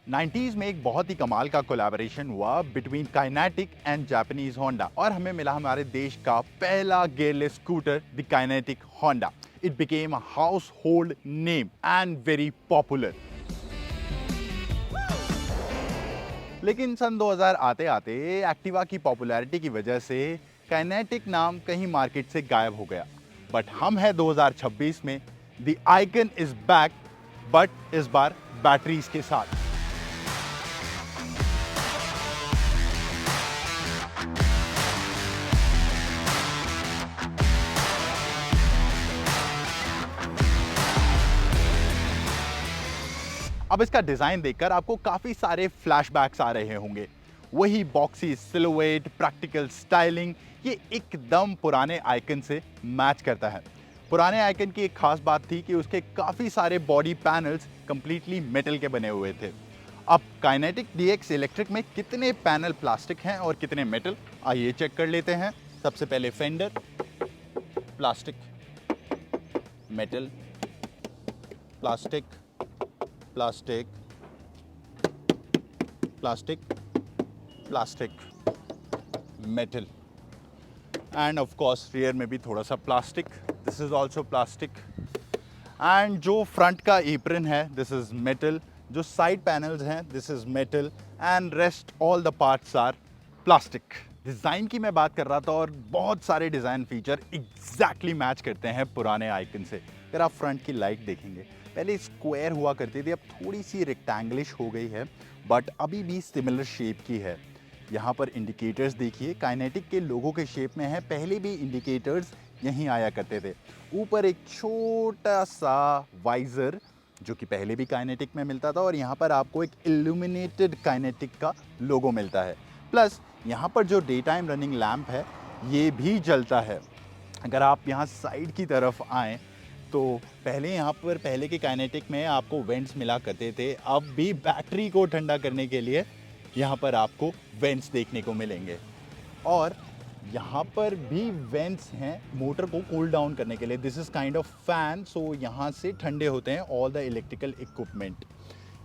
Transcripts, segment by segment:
90s में एक बहुत ही कमाल का कोलैबोरेशन हुआ between kinetic and Japanese Honda और हमें मिला हमारे देश का पहला gearless scooter the kinetic Honda. It became a house hold name and very popular. लेकिन सन 2000 आते आते एक्टिवा की पॉपुलैरिटी की वजह से काइनेटिक नाम कहीं मार्केट से गायब हो गया। बट हम हैं 2026 में, the icon is back, but इस बार बैटरीज के साथ। अब इसका डिजाइन देखकर आपको काफी सारे फ्लैशबैक्स आ रहे होंगे। वही बॉक्सी सिलुएट, प्रैक्टिकल स्टाइलिंग, ये एकदम पुराने आइकन से मैच करता है। पुराने आइकन की एक खास बात थी कि उसके काफी सारे बॉडी पैनल्स कंप्लीटली मेटल के बने हुए थे। अब काइनेटिक DX इलेक्ट्रिक में कितने पैनल प्लास्टिक हैं और कितने मेटल, आइए चेक कर लेते हैं। सबसे पहले fender plastic, metal, plastic, plastic, plastic, plastic, metal and of course rear में भी थोड़ा सा plastic, this is also plastic. And जो फ्रंट का एप्रन है दिस इज मेटल, जो साइड पैनल्स हैं this is metal and rest all the parts are plastic. Design की मैं बात कर रहा था और बहुत सारे डिज़ाइन फीचर एग्जैक्टली मैच करते हैं पुराने आइकन से। अगर आप फ्रंट की लाइट देखेंगे, पहले स्क्वायर हुआ करती थी, अब थोड़ी सी रेक्टेंगलिश हो गई है, बट अभी भी सिमिलर शेप की है। यहाँ पर इंडिकेटर्स देखिए, काइनेटिक के लोगों के शेप में है। पहले भी इंडिकेटर्स यहीं आया करते थे। ऊपर एक छोटा सा वाइजर जो कि पहले भी काइनेटिक में मिलता था, और यहाँ पर आपको एक इल्यूमिनेटेड काइनेटिक का लोगो मिलता है। प्लस यहाँ पर जो डे टाइम रनिंग लैम्प है ये भी जलता है। अगर आप यहाँ साइड की तरफ आएँ तो पहले यहाँ पर पहले के काइनेटिक में आपको वेंट्स मिला करते थे, अब भी बैटरी को ठंडा करने के लिए यहाँ पर आपको वेंट्स देखने को मिलेंगे। और यहाँ पर भी वेंट्स हैं मोटर को कूल डाउन करने के लिए। This is kind of fan, so यहाँ से ठंडे होते हैं ऑल द इलेक्ट्रिकल इक्विपमेंट।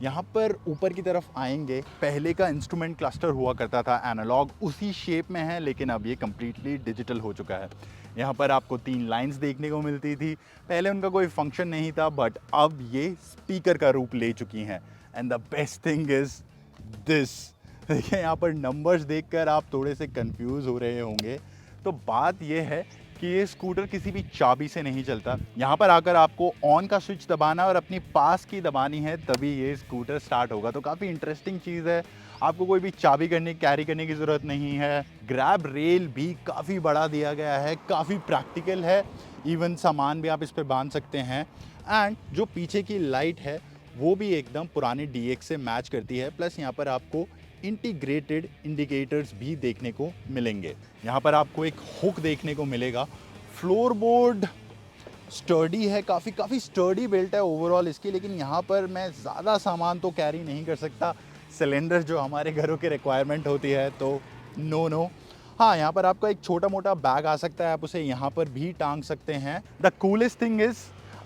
यहाँ पर ऊपर की तरफ आएंगे, पहले का इंस्ट्रूमेंट क्लस्टर हुआ करता था एनालॉग, उसी शेप में है, लेकिन अब ये कम्प्लीटली डिजिटल हो चुका है। यहाँ पर आपको 3 लाइंस देखने को मिलती थी। पहले उनका कोई फंक्शन नहीं था, बट अब ये स्पीकर का रूप ले चुकी हैं। And the best thing is this, देखिए यहाँ पर नंबर्स देखकर आप थोड़े से कंफ्यूज हो रहे होंगे। तो बात ये है कि ये स्कूटर किसी भी चाबी से नहीं चलता। यहाँ पर आकर आपको ऑन का स्विच दबाना और अपनी पास की दबानी है, तभी ये स्कूटर स्टार्ट होगा। तो काफ़ी इंटरेस्टिंग चीज़ है। आपको कोई भी चाबी कैरी करने की ज़रूरत नहीं है। ग्रैब रेल भी काफ़ी बड़ा दिया गया है, काफ़ी प्रैक्टिकल है। इवन सामान भी आप इस पर बांध सकते हैं। एंड जो पीछे की लाइट है वो भी एकदम पुराने DX से मैच करती है। प्लस यहाँ पर आपको इंटीग्रेटेड इंडिकेटर्स भी देखने को मिलेंगे। यहाँ पर आपको एक हुक देखने को मिलेगा। फ्लोरबोर्ड स्टर्डी है, काफ़ी स्टर्डी बिल्ट है ओवरऑल इसकी, लेकिन यहाँ पर मैं ज़्यादा सामान तो कैरी नहीं कर सकता। सिलेंडर जो हमारे घरों के रिक्वायरमेंट होती है, तो नो। हाँ, यहाँ पर आपका एक छोटा मोटा बैग आ सकता है, आप उसे यहाँ पर भी टांग सकते हैं। द कूलेस्ट थिंग इज़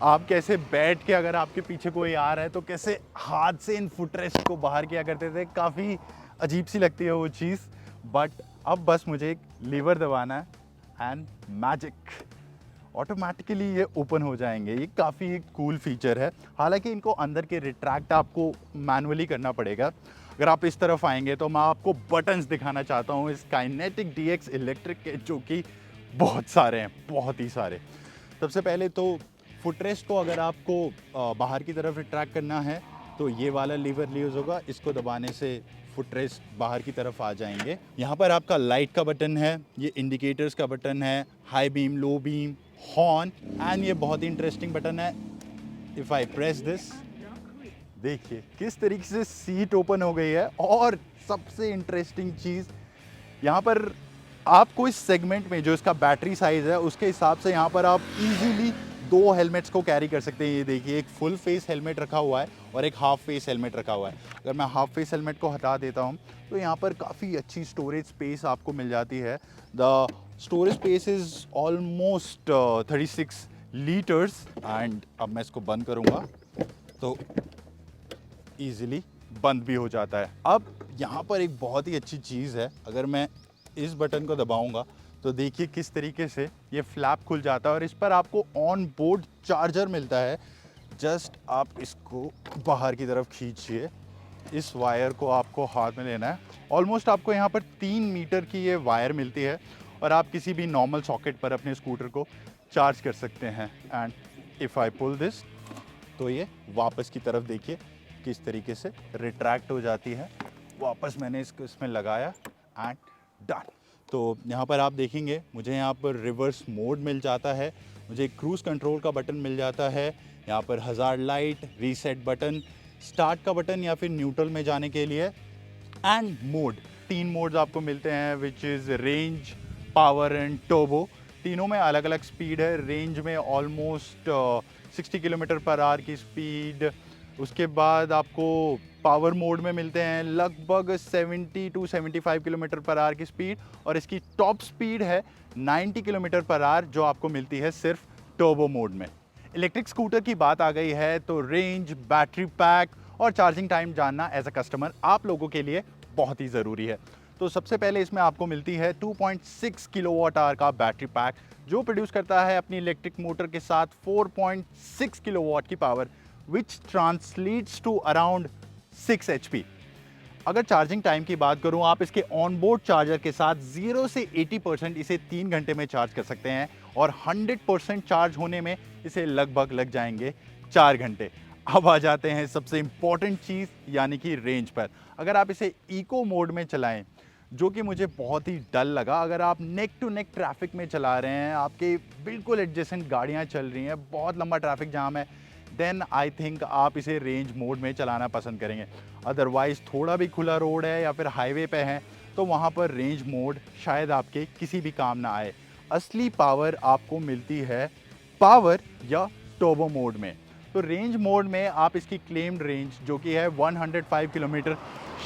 आप कैसे बैठ के, अगर आपके पीछे कोई आ रहा है तो कैसे हाथ से इन फुटरेस्ट को बाहर किया करते थे। काफ़ी अजीब सी लगती है वो चीज़, बट अब बस मुझे एक लीवर दबाना है एंड मैजिक, ऑटोमेटिकली ये ओपन हो जाएंगे। ये काफ़ी एक कूल फीचर है। हालांकि इनको अंदर के रिट्रैक्ट आपको मैनुअली करना पड़ेगा। अगर आप इस तरफ आएंगे तो मैं आपको बटन्स दिखाना चाहता हूँ इस काइनेटिक DX इलेक्ट्रिक के, जो कि बहुत सारे हैं, बहुत ही सारे। सबसे पहले तो फुटरेस्ट को अगर आपको बाहर की तरफ रिट्रैक्ट करना है तो ये वाला लीवर यूज़ होगा। इसको दबाने से फुटरेस्ट बाहर की तरफ आ जाएंगे। यहाँ पर आपका लाइट का बटन है, ये इंडिकेटर्स का बटन है, high beam, low beam, horn, and ये बहुत ही इंटरेस्टिंग बटन है। इफ़ आई प्रेस दिस, देखिए किस तरीके से सीट ओपन हो गई है। और सबसे इंटरेस्टिंग चीज़, यहाँ पर आपको इस सेगमेंट में जो इसका बैटरी साइज़ है उसके हिसाब से यहाँ पर आप इजीली 2 हेलमेट्स को कैरी कर सकते हैं। ये देखिए, एक फुल फेस हेलमेट रखा हुआ है और एक हाफ फेस हेलमेट रखा हुआ है। अगर मैं हाफ फेस हेलमेट को हटा देता हूँ तो यहाँ पर काफ़ी अच्छी स्टोरेज स्पेस आपको मिल जाती है। The storage space is almost 36 litres. And अब मैं इसको बंद करूँगा तो ईजिली बंद भी हो जाता है। अब यहाँ पर एक बहुत ही अच्छी चीज़ है, अगर मैं इस बटन को दबाऊंगा तो देखिए किस तरीके से ये फ्लैप खुल जाता है और इस पर आपको ऑन बोर्ड चार्जर मिलता है। जस्ट आप इसको बाहर की तरफ खींचिए, इस वायर को आपको हाथ में लेना है। ऑलमोस्ट आपको यहाँ पर 3 मीटर की ये वायर मिलती है और आप किसी भी नॉर्मल सॉकेट पर अपने स्कूटर को चार्ज कर सकते हैं। And if I pull this, तो ये वापस की तरफ देखिए किस तरीके से रिट्रैक्ट हो जाती है। वापस मैंने इसको इसमें लगाया एंड डन। तो यहाँ पर आप देखेंगे मुझे यहाँ पर रिवर्स मोड मिल जाता है, मुझे क्रूज़ कंट्रोल का बटन मिल जाता है, यहाँ पर hazard light, reset button, start का बटन या फिर न्यूट्रल में जाने के लिए, एंड मोड। 3 मोड्स आपको मिलते हैं which is range, power and turbo. तीनों में अलग अलग स्पीड है। रेंज में ऑलमोस्ट 60 किलोमीटर पर आवर की स्पीड, उसके बाद आपको पावर मोड में मिलते हैं लगभग 70 टू 75 किलोमीटर पर आवर की स्पीड, और इसकी टॉप स्पीड है 90 किलोमीटर पर आवर जो आपको मिलती है सिर्फ टर्बो मोड में। इलेक्ट्रिक स्कूटर की बात आ गई है तो रेंज, बैटरी पैक और चार्जिंग टाइम जानना एज अ कस्टमर आप लोगों के लिए बहुत ही ज़रूरी है। तो सबसे पहले इसमें आपको मिलती है 2.6 किलोवाट आवर का बैटरी पैक जो प्रोड्यूस करता है अपनी इलेक्ट्रिक मोटर के साथ 4.6 किलोवाट की power, which translates to around 6 HP। अगर चार्जिंग टाइम की बात करूं, आप इसके ऑन बोर्ड चार्जर के साथ 0 से 80% इसे 3 घंटे में चार्ज कर सकते हैं और 100% चार्ज होने में इसे लगभग लग जाएंगे 4 घंटे। अब आ जाते हैं सबसे इम्पॉर्टेंट चीज़ यानी कि रेंज पर। अगर आप इसे इको मोड में चलाएं, जो कि मुझे बहुत ही डल लगा, अगर आप नेक टू नेक ट्रैफिक में चला रहे हैं, आपके बिल्कुल एडजेसेंट गाड़ियाँ चल रही हैं, बहुत लंबा ट्रैफिक जाम है, देन आई थिंक आप इसे रेंज मोड में चलाना पसंद करेंगे। अदरवाइज़ थोड़ा भी खुला रोड है या फिर हाईवे पे है तो वहाँ पर रेंज मोड शायद आपके किसी भी काम ना आए। असली पावर आपको मिलती है पावर या टर्बो मोड में। तो रेंज मोड में आप इसकी क्लेम्ड रेंज जो कि है 105 किलोमीटर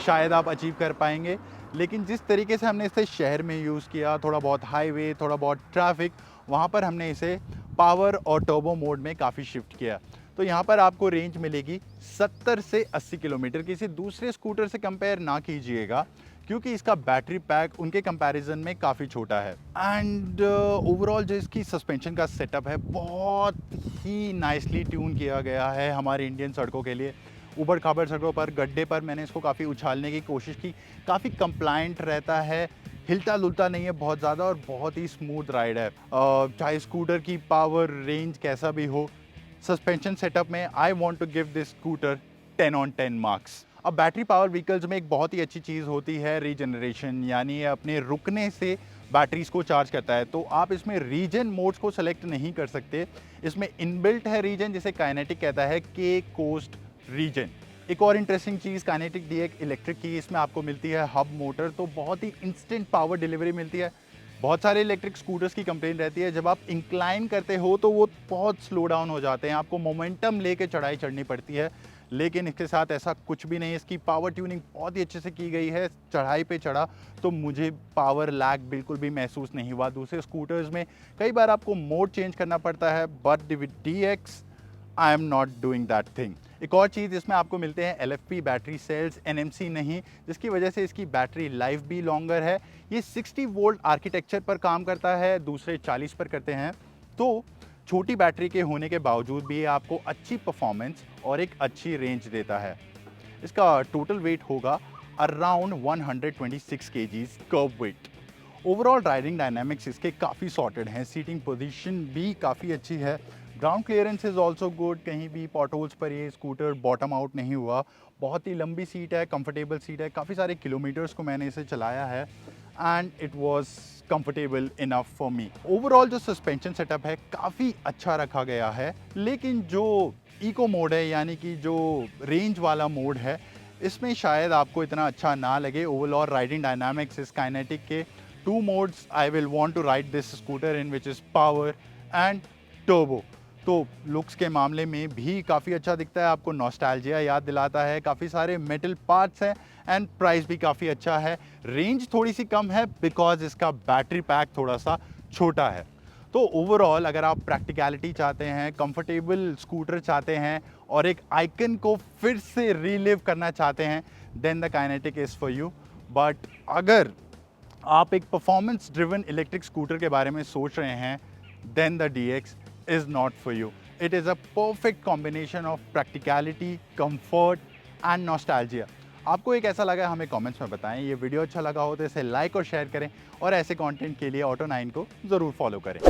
शायद आप अचीव कर पाएंगे, लेकिन जिस तरीके से हमने इसे शहर में यूज़ किया, थोड़ा बहुत हाईवे, थोड़ा बहुत ट्रैफिक, वहाँ पर हमने इसे पावर और टर्बो मोड में काफ़ी शिफ्ट किया। तो यहाँ पर आपको रेंज मिलेगी 70 से 80 किलोमीटर की। इसे दूसरे स्कूटर से कंपेयर ना कीजिएगा क्योंकि इसका बैटरी पैक उनके कंपैरिजन में काफ़ी छोटा है। एंड ओवरऑल जो इसकी सस्पेंशन का सेटअप है बहुत ही नाइसली ट्यून किया गया है हमारे इंडियन सड़कों के लिए। ऊबड़ खाबड़ सड़कों पर, गड्ढे पर मैंने इसको काफ़ी उछालने की कोशिश की, काफ़ी कंप्लायंट रहता है, हिलता डुलता नहीं है बहुत ज़्यादा और बहुत ही स्मूथ राइड है। चाहे स्कूटर की पावर रेंज कैसा भी हो, सस्पेंशन सेटअप में I want to give this scooter 10 on 10 marks. अब बैटरी पावर व्हीकल्स में एक बहुत ही अच्छी चीज़ होती है रीजनरेशन, यानी अपने रुकने से बैटरीज को चार्ज करता है। तो आप इसमें रीजन मोड्स को सेलेक्ट नहीं कर सकते, इसमें इनबिल्ट है रीजन जिसे काइनेटिक कहता है, के कोस्ट रीजन। एक और इंटरेस्टिंग चीज़ काइनेटिक डी इलेक्ट्रिक की, इसमें आपको मिलती है हब मोटर, तो बहुत ही इंस्टेंट पावर डिलीवरी मिलती है। बहुत सारे इलेक्ट्रिक स्कूटर्स की कंप्लेन रहती है जब आप इंक्लाइन करते हो तो वो बहुत स्लो डाउन हो जाते हैं, आपको मोमेंटम लेके चढ़ाई चढ़नी पड़ती है, लेकिन इसके साथ ऐसा कुछ भी नहीं। इसकी पावर ट्यूनिंग बहुत ही अच्छे से की गई है। चढ़ाई पे चढ़ा तो मुझे पावर लैग बिल्कुल भी महसूस नहीं हुआ। दूसरे स्कूटर्स में कई बार आपको मोड चेंज करना पड़ता है, but with DX I am not doing that thing. एक और चीज़ इसमें आपको मिलते हैं LFP बैटरी सेल्स, NMC नहीं, जिसकी वजह से इसकी बैटरी लाइफ भी लॉन्गर है। ये 60 वोल्ट आर्किटेक्चर पर काम करता है, दूसरे 40 पर करते हैं। तो छोटी बैटरी के होने के बावजूद भी ये आपको अच्छी परफॉर्मेंस और एक अच्छी रेंज देता है। इसका टोटल वेट होगा around 126 kgs curve wait. Overall riding dynamics इसके काफ़ी सॉर्टेड हैं, सीटिंग पोजीशन भी काफ़ी अच्छी है, ground clearance is also good, कहीं भी पॉटहोल्स पर ये स्कूटर बॉटम आउट नहीं हुआ। बहुत ही लंबी सीट है, कंफर्टेबल सीट है, काफ़ी सारे किलोमीटर्स को मैंने इसे चलाया है and it was comfortable enough for me. Overall जो सस्पेंशन सेटअप है काफ़ी अच्छा रखा गया है, लेकिन जो इको मोड है यानी कि जो रेंज वाला मोड है, इसमें शायद आपको इतना अच्छा ना लगे। ओवरऑल राइडिंग डायनामिक्स इस काइनेटिक के 2 modes I will want to ride this scooter in, which is power and turbo. तो लुक्स के मामले में भी काफ़ी अच्छा दिखता है, आपको नॉस्टैल्जिया याद दिलाता है, काफ़ी सारे मेटल पार्ट्स हैं एंड प्राइस भी काफ़ी अच्छा है। रेंज थोड़ी सी कम है बिकॉज इसका बैटरी पैक थोड़ा सा छोटा है। तो ओवरऑल अगर आप प्रैक्टिकलिटी चाहते हैं, कंफर्टेबल स्कूटर चाहते हैं और एक आइकन को फिर से रीलिव करना चाहते हैं, then the Kinetic is for you. But अगर आप एक परफॉर्मेंस ड्रिवन इलेक्ट्रिक स्कूटर के बारे में सोच रहे हैं, then the DX is not for you. It is a perfect combination of practicality, comfort and nostalgia. आपको एक ऐसा लगा हमें कमेंट्स में बताएं। ये वीडियो अच्छा लगा हो तो इसे लाइक और शेयर करें और ऐसे कंटेंट के लिए ऑटो 9 को ज़रूर फॉलो करें।